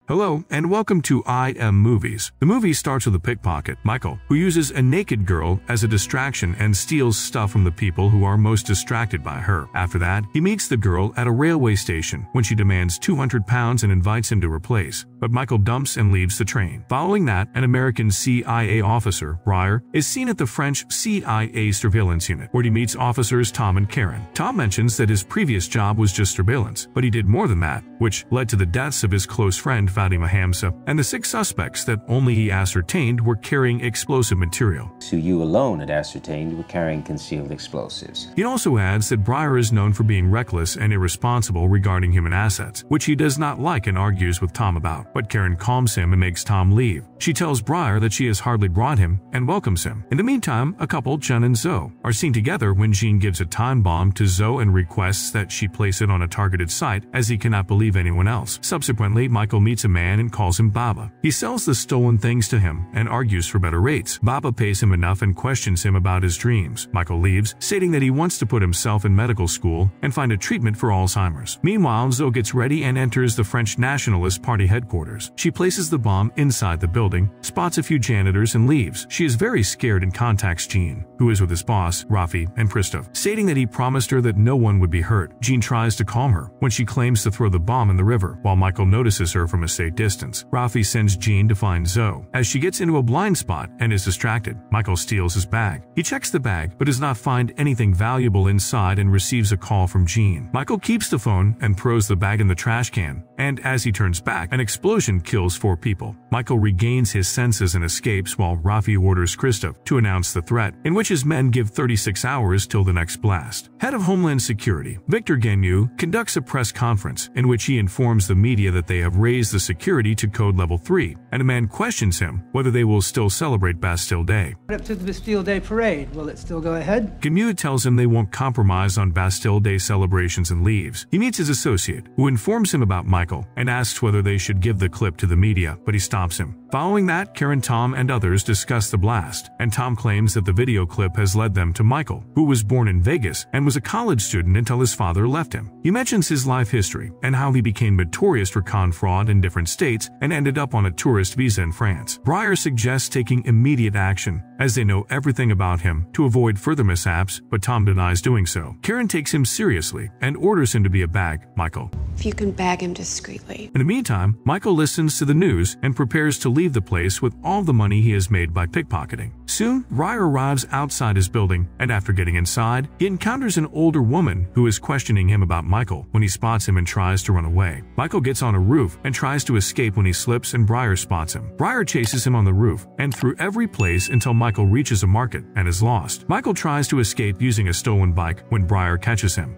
Hello, and welcome to IM Movies. The movie starts with a pickpocket, Michael, who uses a naked girl as a distraction and steals stuff from the people who are most distracted by her. After that, he meets the girl at a railway station when she demands £200 and invites him to her place, but Michael dumps and leaves the train. Following that, an American CIA officer, Briar, is seen at the French CIA surveillance unit, where he meets officers Tom and Karen. Tom mentions that his previous job was just surveillance, but he did more than that, which led to the deaths of his close friend Fatima Hamza and the 6 suspects that only he ascertained were carrying explosive material. So you alone had ascertained were carrying concealed explosives. He also adds that Briar is known for being reckless and irresponsible regarding human assets, which he does not like and argues with Tom about. But Karen calms him and makes Tom leave. She tells Briar that she has hardly brought him and welcomes him. In the meantime, a couple, Jen and Zoe, are seen together when Jean gives a time bomb to Zoe and requests that she place it on a targeted site as he cannot believe anyone else. Subsequently, Michael meets a man and calls him Baba. He sells the stolen things to him and argues for better rates. Baba pays him enough and questions him about his dreams. Michael leaves, stating that he wants to put himself in medical school and find a treatment for Alzheimer's. Meanwhile, Zoe gets ready and enters the French Nationalist Party headquarters. She places the bomb inside the building, spots a few janitors, and leaves. She is very scared and contacts Jean, who is with his boss, Rafi, and Christoph, stating that he promised her that no one would be hurt. Jean tries to calm her when she claims to throw the bomb in the river, while Michael notices her from a safe distance. Rafi sends Jean to find Zoe. As she gets into a blind spot and is distracted, Michael steals his bag. He checks the bag but does not find anything valuable inside and receives a call from Jean. Michael keeps the phone and throws the bag in the trash can, and as he turns back, an explosion kills 4 people. Michael regains his senses and escapes while Rafi orders Christoph to announce the threat, in which his men give 36 hours till the next blast. Head of Homeland Security, Victor Gamu, conducts a press conference in which he informs the media that they have raised the security to code level 3, and a man questions him whether they will still celebrate Bastille Day. Up to the Bastille Day parade, will it still go ahead? Gamu tells him they won't compromise on Bastille Day celebrations and leaves. He meets his associate, who informs him about Michael and asks whether they should give the clip to the media, but he stops him. Following that, Karen, Tom, and others discuss the blast, and Tom claims that the video clip has led them to Michael, who was born in Vegas and was a college student until his father left him. He mentions his life history and how he became notorious for con fraud in different states and ended up on a tourist visa in France. Briar suggests taking immediate action, as they know everything about him, to avoid further mishaps, but Tom denies doing so. Karen takes him seriously and orders him to be a bag, Michael. If you can bag him discreetly. In the meantime, Michael listens to the news and prepares to leave the place with all the money he has made by pickpocketing. Soon, Briar arrives outside his building, and after getting inside, he encounters an older woman who is questioning him about Michael when he spots him and tries to run away. Michael gets on a roof and tries to escape when he slips and Briar spots him. Briar chases him on the roof and through every place until Michael reaches a market and is lost. Michael tries to escape using a stolen bike when Briar catches him.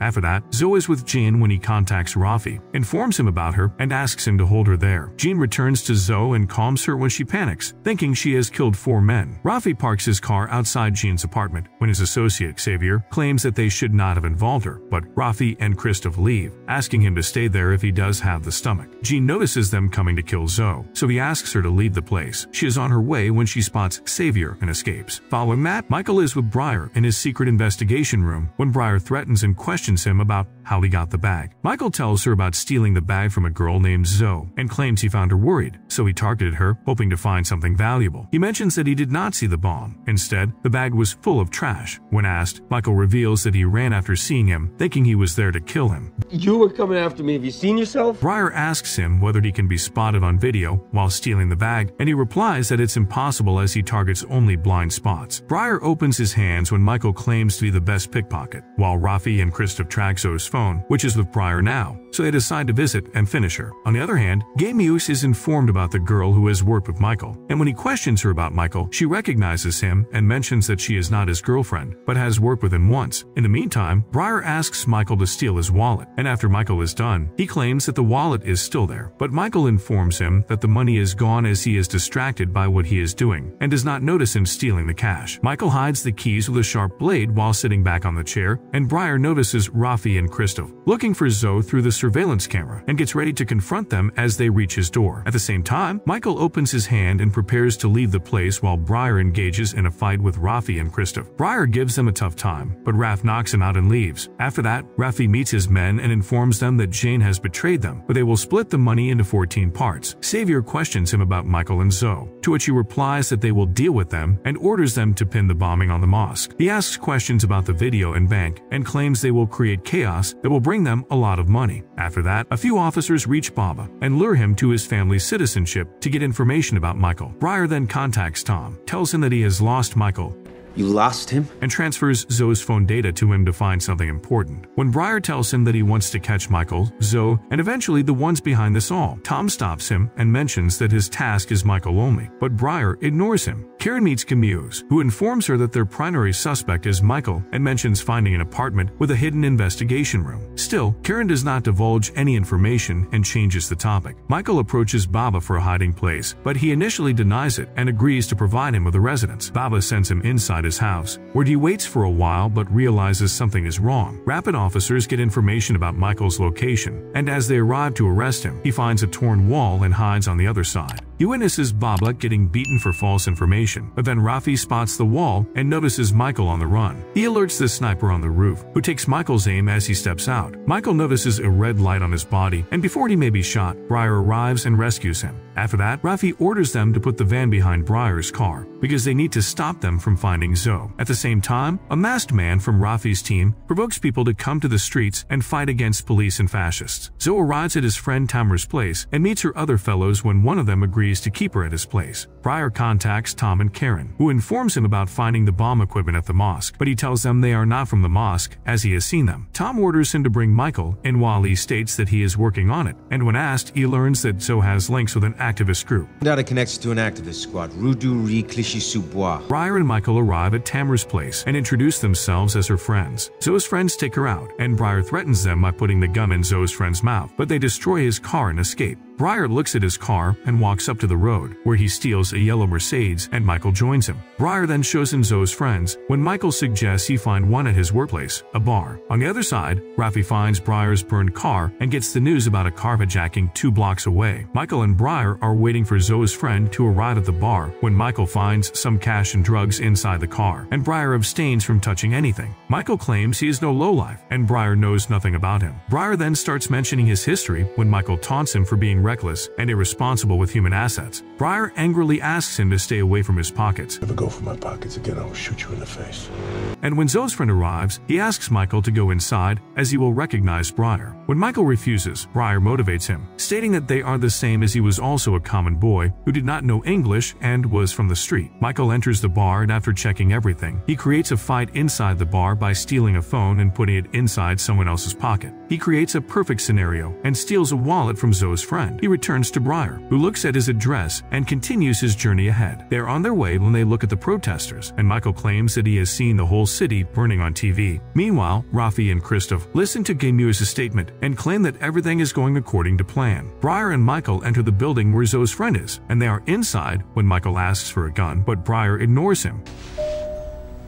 After that, Zoe is with Jean when he contacts Rafi, informs him about her, and asks him to hold her there. Jean returns to Zoe and calms her when she panics, thinking she has killed 4 men. Rafi parks his car outside Jean's apartment when his associate, Xavier, claims that they should not have involved her, but Rafi and Christoph leave, asking him to stay there if he does have the stomach. Jean notices them coming to kill Zoe, so he asks her to leave the place. She is on her way when she spots Xavier and escapes. Following that, Michael is with Briar in his secret investigation room when Briar threatens and questions him about how he got the bag. Michael tells her about stealing the bag from a girl named Zoe and claims he found her worried, so he targeted her, hoping to find something valuable. He mentions that he did not see the bomb. Instead, the bag was full of trash. When asked, Michael reveals that he ran after seeing him, thinking he was there to kill him. You were coming after me. Have you seen yourself? Briar asks him whether he can be spotted on video while stealing the bag, and he replies that it's impossible as he targets only blind spots. Briar opens his hands when Michael claims to be the best pickpocket, while Rafi and Christoph track Zoe's phone, which is with Briar now, so they decide to visit and finish her. On the other hand, Gamus is informed about the girl who has worked with Michael, and when he questions her about Michael, she recognizes him and mentions that she is not his girlfriend, but has worked with him once. In the meantime, Briar asks Michael to steal his wallet, and after Michael is done, he claims that the wallet is still there, but Michael informs him that the money is gone as he is distracted by what he is doing, and does not notice him stealing the cash. Michael hides the keys with a sharp blade while sitting back on the chair, and Briar notices follows Rafi and Christoph, looking for Zoe through the surveillance camera, and gets ready to confront them as they reach his door. At the same time, Michael opens his hand and prepares to leave the place while Briar engages in a fight with Rafi and Christoph. Briar gives them a tough time, but Raf knocks him out and leaves. After that, Rafi meets his men and informs them that Jane has betrayed them, but they will split the money into 14 parts. Xavier questions him about Michael and Zoe, to which he replies that they will deal with them and orders them to pin the bombing on the mosque. He asks questions about the video and bank and claims they will create chaos that will bring them a lot of money. After that, a few officers reach Baba and lure him to his family's citizenship to get information about Michael. Briar then contacts Tom, tells him that he has lost Michael, You lost him? and transfers Zoe's phone data to him to find something important. When Briar tells him that he wants to catch Michael, Zoe, and eventually the ones behind this all, Tom stops him and mentions that his task is Michael only, but Briar ignores him. Karen meets Camuse, who informs her that their primary suspect is Michael and mentions finding an apartment with a hidden investigation room. Still, Karen does not divulge any information and changes the topic. Michael approaches Baba for a hiding place, but he initially denies it and agrees to provide him with a residence. Baba sends him inside his house, where he waits for a while but realizes something is wrong. Rapid officers get information about Michael's location, and as they arrive to arrest him, he finds a torn wall and hides on the other side. He witnesses Baba getting beaten for false information, but then Rafi spots the wall and notices Michael on the run. He alerts the sniper on the roof, who takes Michael's aim as he steps out. Michael notices a red light on his body, and before he may be shot, Briar arrives and rescues him. After that, Rafi orders them to put the van behind Briar's car, because they need to stop them from finding Zoe. At the same time, a masked man from Rafi's team provokes people to come to the streets and fight against police and fascists. Zoe arrives at his friend Tamer's place and meets her other fellows when one of them agrees to keep her at his place. Briar contacts Tom and Karen, who informs him about finding the bomb equipment at the mosque, but he tells them they are not from the mosque as he has seen them. Tom orders him to bring Michael, and while he states that he is working on it, and when asked, he learns that Zoe has links with an activist group. Data connects to an activist squad, Rue du Riz, Clichy-sous-Bois. Briar and Michael arrive at Tamer's place and introduce themselves as her friends. Zoe's friends take her out, and Briar threatens them by putting the gun in Zoe's friend's mouth, but they destroy his car and escape. Briar looks at his car and walks up to the road, where he steals a yellow Mercedes and Michael joins him. Briar then shows him Zoe's friends when Michael suggests he find one at his workplace, a bar. On the other side, Rafi finds Briar's burned car and gets the news about a carjacking 2 blocks away. Michael and Briar are waiting for Zoe's friend to arrive at the bar when Michael finds some cash and drugs inside the car, and Briar abstains from touching anything. Michael claims he is no lowlife, and Briar knows nothing about him. Briar then starts mentioning his history when Michael taunts him for being reckless and irresponsible with human assets. Briar angrily asks him to stay away from his pockets. Never go for my pockets again, I will shoot you in the face. And when Zoe's friend arrives, he asks Michael to go inside as he will recognize Briar. When Michael refuses, Briar motivates him, stating that they are the same as he was also a common boy who did not know English and was from the street. Michael enters the bar, and after checking everything, he creates a fight inside the bar by stealing a phone and putting it inside someone else's pocket. He creates a perfect scenario and steals a wallet from Zoe's friend. He returns to Briar, who looks at his address and continues his journey ahead. They are on their way when they look at the protesters, and Michael claims that he has seen the whole city burning on TV. Meanwhile, Rafi and Christoph listen to Gamuse's statement and claim that everything is going according to plan. Briar and Michael enter the building where Zoe's friend is, and they are inside when Michael asks for a gun, but Briar ignores him.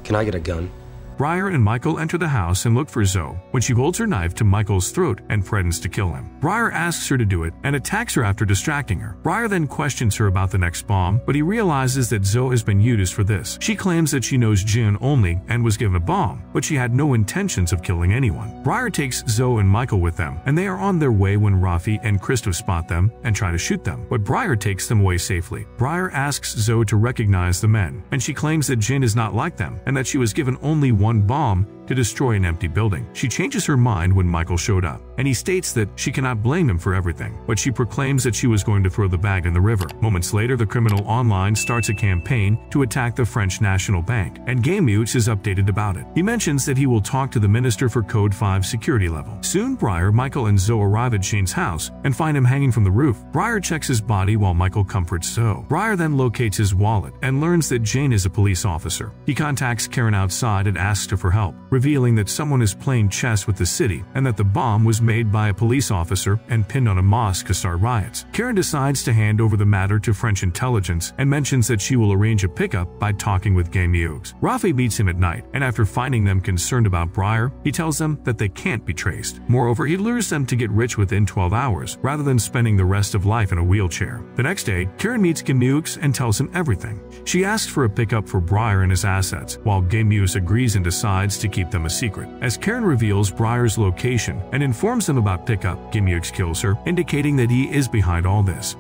Can I get a gun? Briar and Michael enter the house and look for Zoe when she holds her knife to Michael's throat and threatens to kill him. Briar asks her to do it and attacks her after distracting her. Briar then questions her about the next bomb, but he realizes that Zoe has been used for this. She claims that she knows Jin only and was given a bomb, but she had no intentions of killing anyone. Briar takes Zoe and Michael with them, and they are on their way when Rafi and Christoph spot them and try to shoot them, but Briar takes them away safely. Briar asks Zoe to recognize the men, and she claims that Jin is not like them and that she was given only one bomb to destroy an empty building. She changes her mind when Michael showed up, and he states that she cannot blame him for everything, but she proclaims that she was going to throw the bag in the river. Moments later, the criminal online starts a campaign to attack the French National Bank, and Gamute is updated about it. He mentions that he will talk to the Minister for Code 5 security level. Soon, Briar, Michael, and Zoe arrive at Shane's house and find him hanging from the roof. Briar checks his body while Michael comforts Zoe. Briar then locates his wallet and learns that Jane is a police officer. He contacts Karen outside and asks asks her for help, revealing that someone is playing chess with the city and that the bomb was made by a police officer and pinned on a mosque to start riots. Karen decides to hand over the matter to French intelligence and mentions that she will arrange a pickup by talking with Gay Meux. Rafi meets him at night, and after finding them concerned about Briar, he tells them that they can't be traced. Moreover, he lures them to get rich within 12 hours, rather than spending the rest of life in a wheelchair. The next day, Karen meets Gay Meux and tells him everything. She asks for a pickup for Briar and his assets, while Gay Meux agrees and decides to keep them a secret. As Karen reveals Briar's location and informs them about pickup, Gay Meux kills her, indicating that he is behind all this.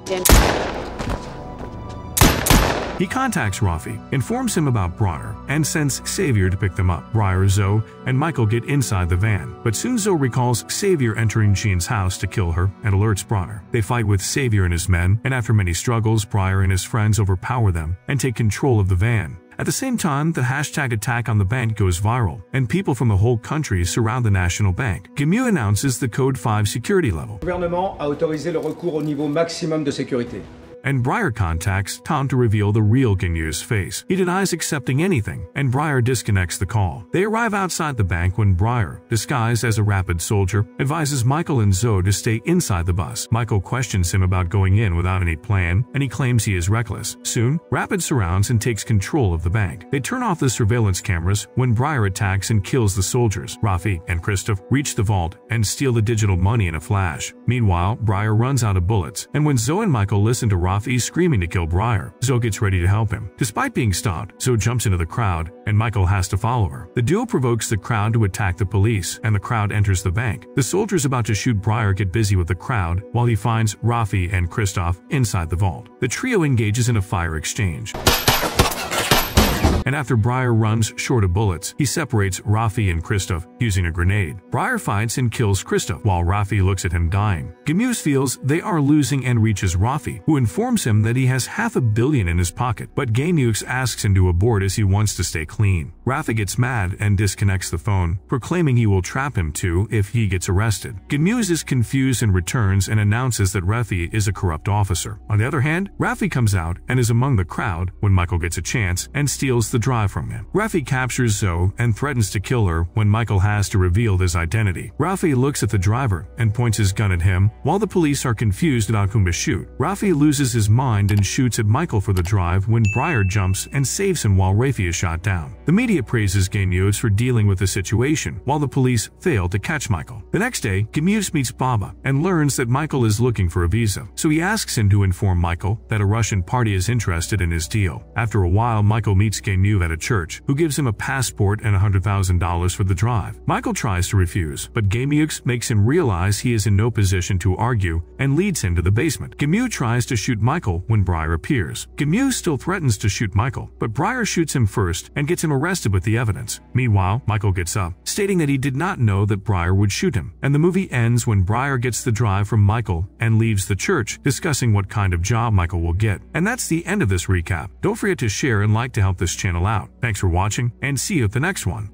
He contacts Rafi, informs him about Briar, and sends Xavier to pick them up. Briar, Zoe, and Michael get inside the van, but soon Zoe recalls Xavier entering Jean's house to kill her and alerts Briar. They fight with Xavier and his men, and after many struggles, Briar and his friends overpower them and take control of the van. At the same time, the hashtag attack on the bank goes viral, and people from the whole country surround the National Bank. Gay Meux announces the Code 5 security level. Le gouvernement a autorisé le recours au niveau maximum de sécurité. And Briar contacts Tom to reveal the real Gay Meux's face. He denies accepting anything, and Briar disconnects the call. They arrive outside the bank when Briar, disguised as a rapid soldier, advises Michael and Zoe to stay inside the bus. Michael questions him about going in without any plan, and he claims he is reckless. Soon, Rapid surrounds and takes control of the bank. They turn off the surveillance cameras when Briar attacks and kills the soldiers. Rafi and Christoph reach the vault and steal the digital money in a flash. Meanwhile, Briar runs out of bullets, and when Zoe and Michael listen to Rafi screaming to kill Briar, Zoe gets ready to help him. Despite being stopped, Zoe jumps into the crowd, and Michael has to follow her. The duo provokes the crowd to attack the police, and the crowd enters the bank. The soldiers about to shoot Briar get busy with the crowd, while he finds Rafi and Christoph inside the vault. The trio engages in a fire exchange. And after Briar runs short of bullets, he separates Rafi and Christoph using a grenade. Briar fights and kills Christoph, while Rafi looks at him dying. Gay Meux feels they are losing and reaches Rafi, who informs him that he has $500 million in his pocket, but Gay Meux asks him to abort as he wants to stay clean. Rafi gets mad and disconnects the phone, proclaiming he will trap him too if he gets arrested. Gay Meux is confused and returns and announces that Rafi is a corrupt officer. On the other hand, Rafi comes out and is among the crowd when Michael gets a chance and steals the drive from him. Rafi captures Zoe and threatens to kill her when Michael has to reveal his identity. Rafi looks at the driver and points his gun at him while the police are confused about whom to shoot. Rafi loses his mind and shoots at Michael for the drive when Briar jumps and saves him while Rafi is shot down. The media praises Gay Meux for dealing with the situation while the police fail to catch Michael. The next day, Gay Meux meets Baba and learns that Michael is looking for a visa, so he asks him to inform Michael that a Russian party is interested in his deal. After a while, Michael meets Gay Meux at a church, who gives him a passport and $100,000 for the drive. Michael tries to refuse, but Gay Meux makes him realize he is in no position to argue and leads him to the basement. Gay Meux tries to shoot Michael when Briar appears. Gay Meux still threatens to shoot Michael, but Briar shoots him first and gets him arrested with the evidence. Meanwhile, Michael gets up, stating that he did not know that Briar would shoot him, and the movie ends when Briar gets the drive from Michael and leaves the church, discussing what kind of job Michael will get. And that's the end of this recap. Don't forget to share and like to help this channel out. Thanks for watching, and see you at the next one.